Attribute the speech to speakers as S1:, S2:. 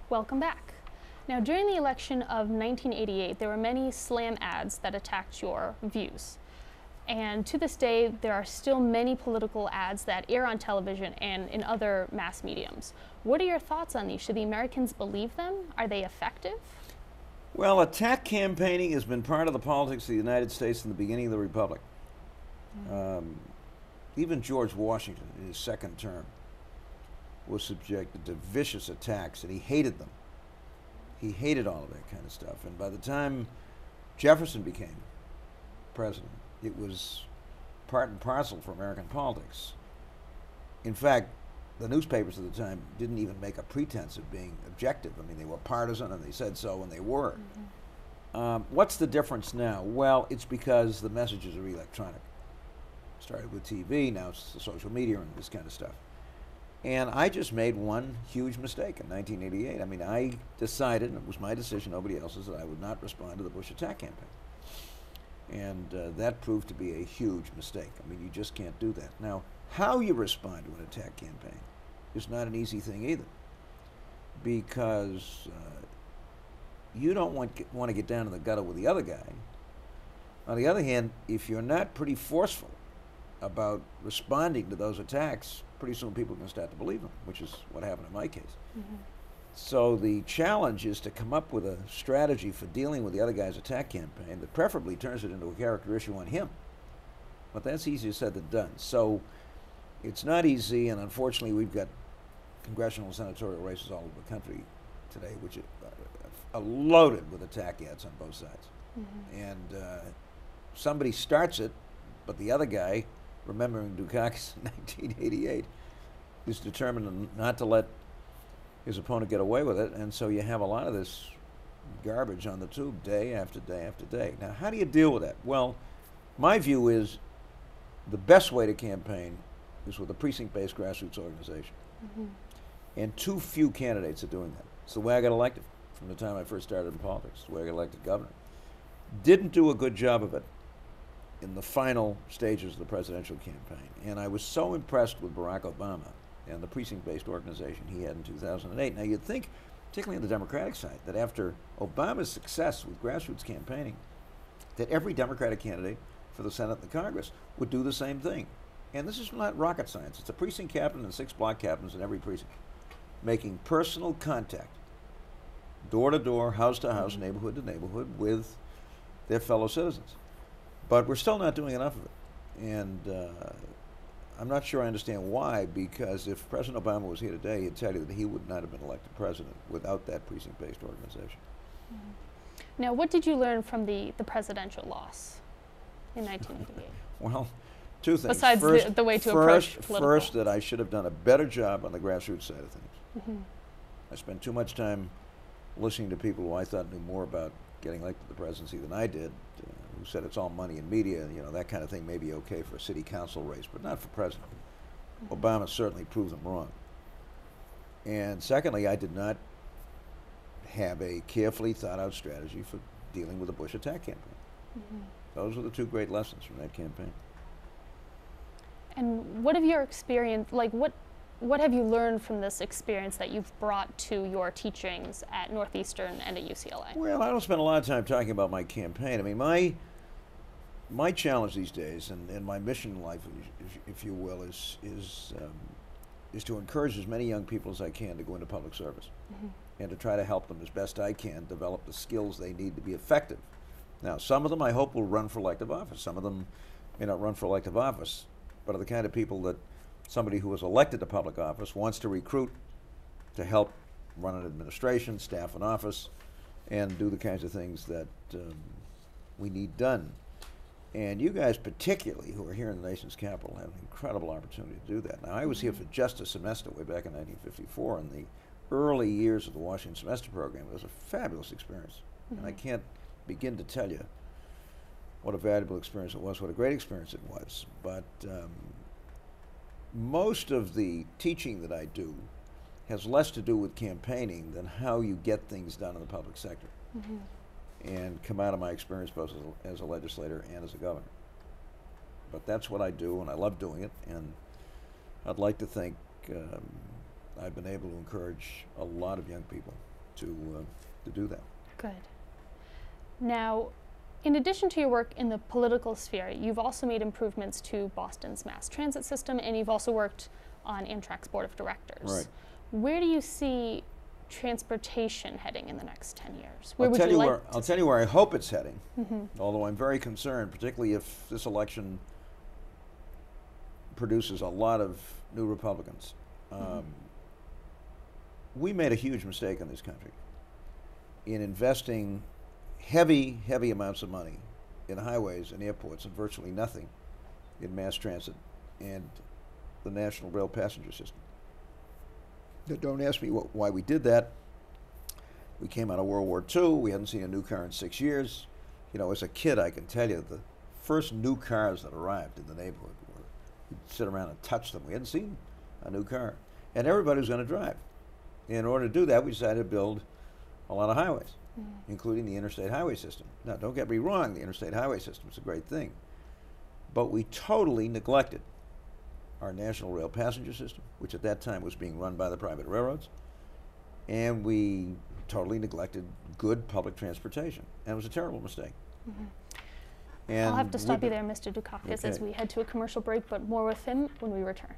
S1: Welcome back. Now, during the election of 1988, there were many slam ads that attacked your views. And to this day, there are still many political ads that air on television and in other mass mediums. What are your thoughts on these? Should the Americans believe them? Are they effective?
S2: Well, attack campaigning has been part of the politics of the United States from the beginning of the Republic. Even George Washington, in his second term, was subjected to vicious attacks, and he hated them. He hated all of that kind of stuff. And by the time Jefferson became president, it was part and parcel for American politics. In fact, the newspapers at the time didn't even make a pretense of being objective. I mean, they were partisan, and they said so, and they were. What's the difference now? Well, it's because the messages are electronic. Started with TV, now it's the social media and this kind of stuff. And I just made one huge mistake in 1988. I mean, I decided, and it was my decision, nobody else's, that I would not respond to the Bush attack campaign. And that proved to be a huge mistake. I mean, you just can't do that. Now, how you respond to an attack campaign is not an easy thing either, because you don't want to get down in the gutter with the other guy. On the other hand, if you're not pretty forceful about responding to those attacks, pretty soon people are going to start to believe them, which is what happened in my case. So the challenge is to come up with a strategy for dealing with the other guy's attack campaign that preferably turns it into a character issue on him. But that's easier said than done. So it's not easy, and unfortunately we've got congressional and senatorial races all over the country today, which are loaded with attack ads on both sides. And somebody starts it, but the other guy, remembering Dukakis in 1988, is determined not to let his opponent get away with it, and so you have a lot of this garbage on the tube day after day after day. Now, how do you deal with that? Well, my view is the best way to campaign is with a precinct-based grassroots organization. And too few candidates are doing that. It's the way I got elected from the time I first started in politics, the way I got elected governor. Didn't do a good job of it in the final stages of the presidential campaign. And I was so impressed with Barack Obama and the precinct-based organization he had in 2008. Now, you'd think, particularly on the Democratic side, that after Obama's success with grassroots campaigning, that every Democratic candidate for the Senate and the Congress would do the same thing. And this is not rocket science. It's a precinct captain and 6 block captains in every precinct, making personal contact, door to door, house to house, neighborhood to neighborhood, with their fellow citizens. But we're still not doing enough of it. And I'm not sure I understand why, because if President Obama was here today, he'd tell you that he would not have been elected president without that precinct-based organization.
S1: Now, what did you learn from the presidential loss in 1988?
S2: Well, two things.
S1: Besides the way to approach political.
S2: First, that I should have done a better job on the grassroots side of things. I spent too much time listening to people who I thought knew more about getting elected to the presidency than I did, who said it's all money and media, you know, that kind of thing may be okay for a city council race, but not for president. Obama certainly proved them wrong. And secondly, I did not have a carefully thought out strategy for dealing with the Bush attack campaign. Those were the two great lessons from that campaign.
S1: And what have your experience, like what have you learned from this experience that you've brought to your teachings at Northeastern and at UCLA? Well,
S2: I don't spend a lot of time talking about my campaign. I mean, my challenge these days, and my mission in life, if you will, is to encourage as many young people as I can to go into public service, and to try to help them as best I can develop the skills they need to be effective. Now, some of them I hope will run for elective office. Some of them may not run for elective office, but are the kind of people that somebody who is elected to public office wants to recruit to help run an administration, staff an office, and do the kinds of things that we need done. And you guys particularly, who are here in the nation's capital, have an incredible opportunity to do that. Now, I was here for just a semester way back in 1954, in the early years of the Washington semester program. It was a fabulous experience. And I can't begin to tell you what a valuable experience it was, what a great experience it was. But most of the teaching that I do has less to do with campaigning than how you get things done in the public sector, and come out of my experience both as a legislator and as a governor. But that's what I do, and I love doing it, and I'd like to think I've been able to encourage a lot of young people to do that.
S1: Good. Now, in addition to your work in the political sphere, you've also made improvements to Boston's mass transit system, and you've also worked on Amtrak's board of directors.
S2: Right.
S1: Where do you see transportation heading in the next 10 years?
S2: I'll tell you where I hope it's heading, although I'm very concerned, particularly if this election produces a lot of new Republicans. We made a huge mistake in this country in investing heavy amounts of money in highways and airports and virtually nothing in mass transit and the National Rail Passenger System. Now, don't ask me why we did that. We came out of World War II. We hadn't seen a new car in 6 years. You know, as a kid, I can tell you the first new cars that arrived in the neighborhood were, you'd sit around and touch them. We hadn't seen a new car. And everybody was going to drive. In order to do that, we decided to build a lot of highways, including the interstate highway system. Now, don't get me wrong, the interstate highway system is a great thing. But we totally neglected our national rail passenger system, which at that time was being run by the private railroads. And we totally neglected good public transportation. And it was a terrible mistake.
S1: I'll have to stop you there, Mr. Dukakis, as we head to a commercial break, but more with him when we return.